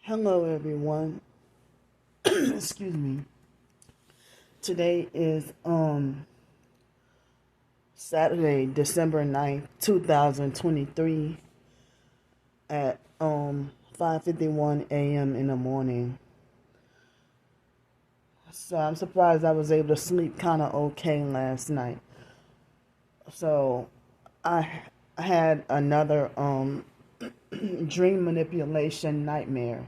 Hello, everyone. Excuse me. Today is Saturday, December 9th, 2023 at 5:51 a.m. in the morning. So I'm surprised I was able to sleep kind of okay last night. So I had another dream manipulation nightmare,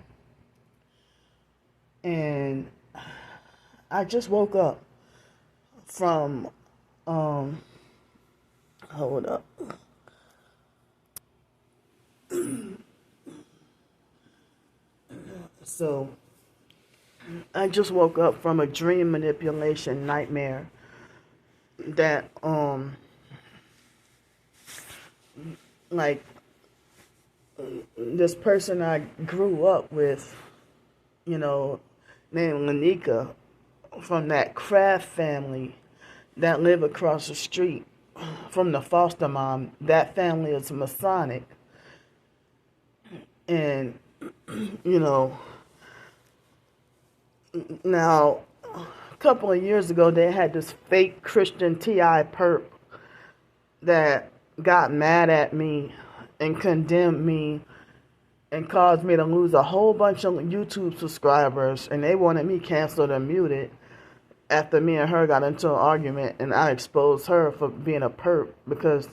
and I just woke up from hold up. So I just woke up from a dream manipulation nightmare that like this person I grew up with, named Lanika, from that Kraft family that live across the street from the foster mom. That family is Masonic, and you know now a couple of years ago they had this fake Christian TI perp that got mad at me and condemned me and caused me to lose a whole bunch of YouTube subscribers, and they wanted me canceled and muted after me and her got into an argument, and I exposed her for being a perp because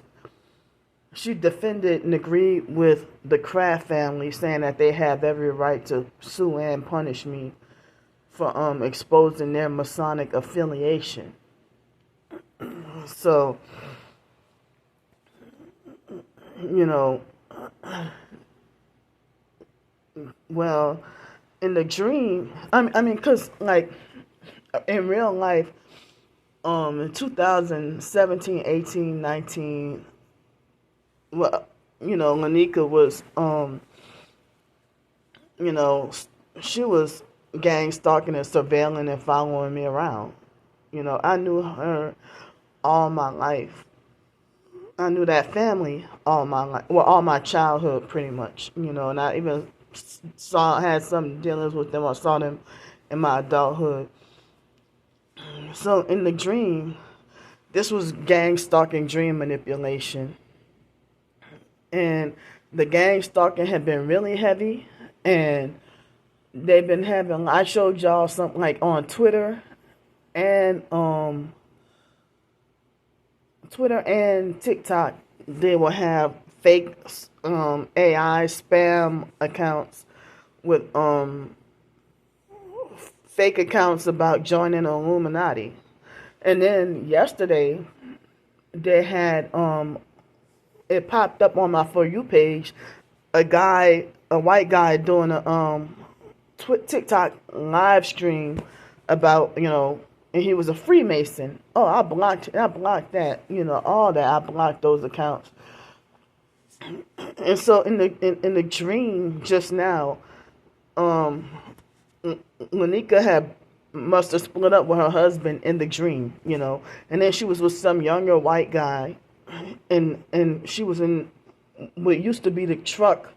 she defended and agreed with the Kraft family, saying that they have every right to sue and punish me for exposing their Masonic affiliation. So, well, in the dream, because like in real life, in 2017, 18, 19, well, Lanika was, she was gang stalking and surveilling and following me around. I knew her all my life. I knew that family all my life, well, all my childhood, pretty much. And I even had some dealings with them. I saw them in my adulthood. So in the dream, this was gang stalking dream manipulation. And the gang stalking had been really heavy, and they've been having, I showed y'all something like on Twitter and TikTok, they will have fake AI spam accounts with fake accounts about joining Illuminati. And then yesterday they had it popped up on my For You page, a white guy doing a TikTok live stream about, and he was a Freemason. Oh, I blocked that, all that. I blocked those accounts. And so in the dream just now, Lanika must have split up with her husband in the dream, and then she was with some younger white guy, and she was in what used to be the truck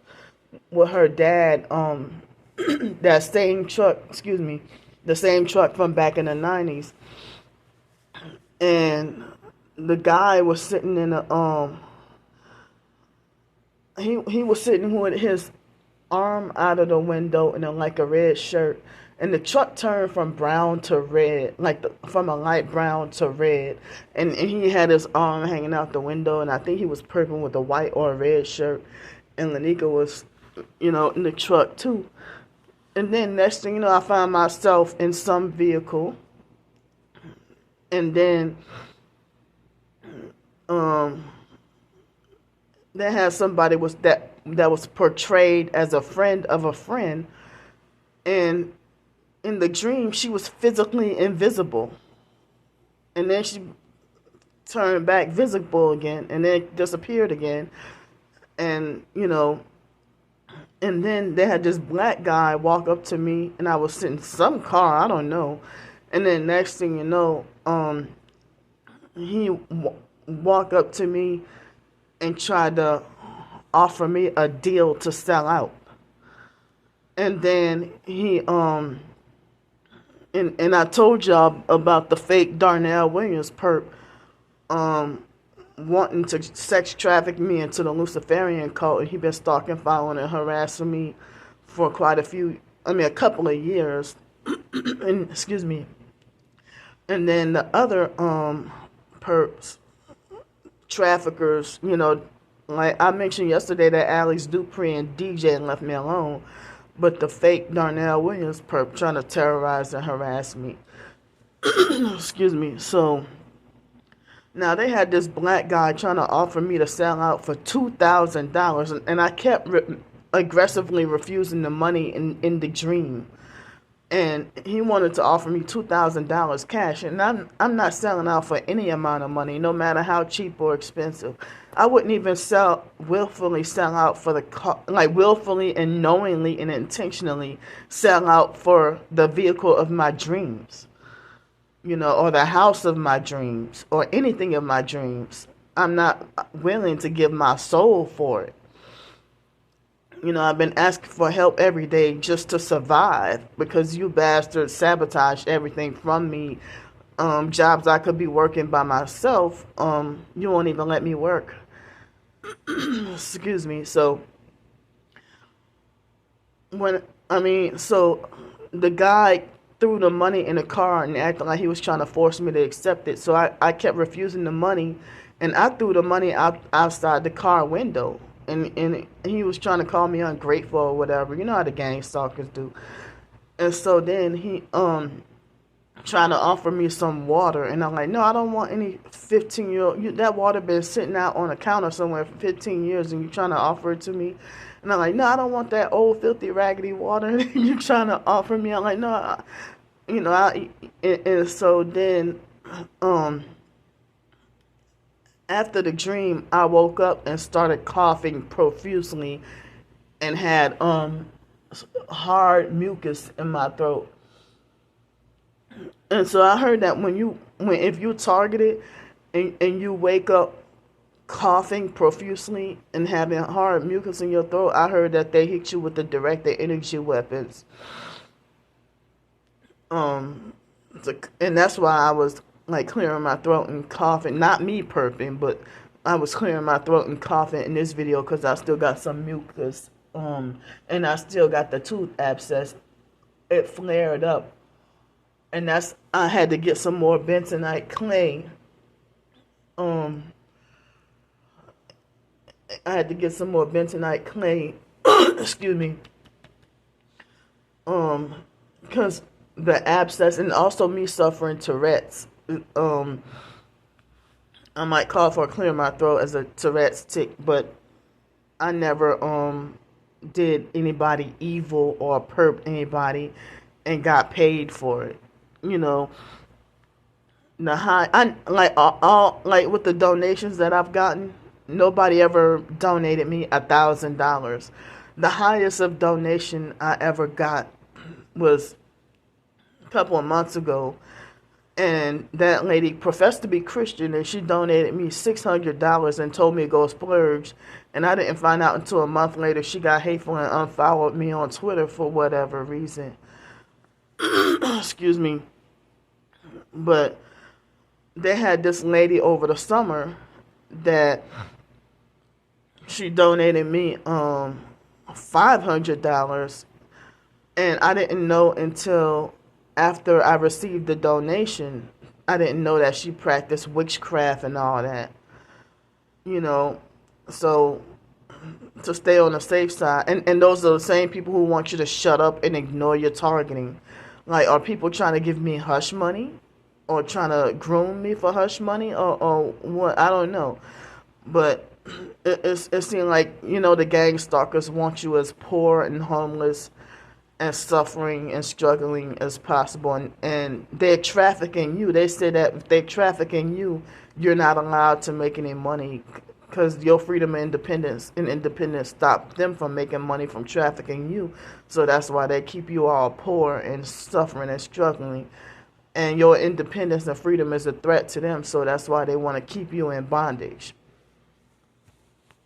with her dad, that same truck, the same truck from back in the 90s. And the guy was sitting in a he was sitting with his arm out of the window in like a red shirt, and the truck turned from brown to red, from a light brown to red, and he had his arm hanging out the window, and I think he was purple with a white or a red shirt, and Lanika was, in the truck too. And then next thing you know, I found myself in some vehicle, and then they had somebody that was portrayed as a friend of a friend, and in the dream she was physically invisible, and then she turned back visible again, and then disappeared again, and and then they had this black guy walk up to me, and I was sitting in some car, I don't know, and then next thing you know, he walked up to me and tried to offer me a deal to sell out. And then and I told y'all about the fake Darnell Williams perp wanting to sex traffic me into the Luciferian cult, and he been stalking, following, and harassing me for a couple of years. And excuse me. And then the other perps, traffickers, like I mentioned yesterday that Alex Dupree and DJ left me alone, but the fake Darnell Williams perp trying to terrorize and harass me. Excuse me. So now they had this black guy trying to offer me to sell out for $2,000, and I kept aggressively refusing the money in the dream. And he wanted to offer me $2,000 cash, and I'm not selling out for any amount of money, no matter how cheap or expensive. I wouldn't even willfully sell out for willfully and knowingly and intentionally sell out for the vehicle of my dreams, or the house of my dreams, or anything of my dreams. I'm not willing to give my soul for it. I've been asking for help every day just to survive, because you bastards sabotaged everything from me. Jobs I could be working by myself, you won't even let me work. Excuse me. So so the guy threw the money in the car and acted like he was trying to force me to accept it. So I kept refusing the money, and I threw the money outside the car window. And he was trying to call me ungrateful or whatever. You know how the gang stalkers do. And so then he trying to offer me some water, and I'm like, no, I don't want any 15-year-old. That water been sitting out on a counter somewhere for 15 years, and you trying to offer it to me. And I'm like, no, I don't want that old filthy raggedy water you trying to offer me. I'm like, no, and so then after the dream, I woke up and started coughing profusely and had hard mucus in my throat. And so I heard that if you targeted and you wake up coughing profusely and having hard mucus in your throat, I heard that they hit you with the directed energy weapons. And that's why I was clearing my throat and coughing. Not me perping, but I was clearing my throat and coughing in this video because I still got some mucus. And I still got the tooth abscess. It flared up. And I had to get some more bentonite clay. Excuse me. Because the abscess, and also me suffering Tourette's. I might call for clear my throat as a Tourette's tick, but I never did anybody evil or perp anybody and got paid for it. The with the donations that I've gotten, nobody ever donated me $1,000. The highest of donation I ever got was a couple of months ago, and that lady professed to be Christian, and she donated me $600 and told me to go splurge, and I didn't find out until a month later she got hateful and unfollowed me on Twitter for whatever reason. Excuse me. But they had this lady over the summer that she donated me $500, and I didn't know until after I received the donation. I didn't know that she practiced witchcraft and all that. So to stay on the safe side, and those are the same people who want you to shut up and ignore your targeting. Are people trying to give me hush money, or trying to groom me for hush money, or what? I don't know. But it seems like, the gang stalkers want you as poor and homeless and suffering and struggling as possible. And they're trafficking you. They say that if they're trafficking you, you're not allowed to make any money, because your freedom and independence stop them from making money from trafficking you. So that's why they keep you all poor and suffering and struggling. And your independence and freedom is a threat to them, so that's why they want to keep you in bondage.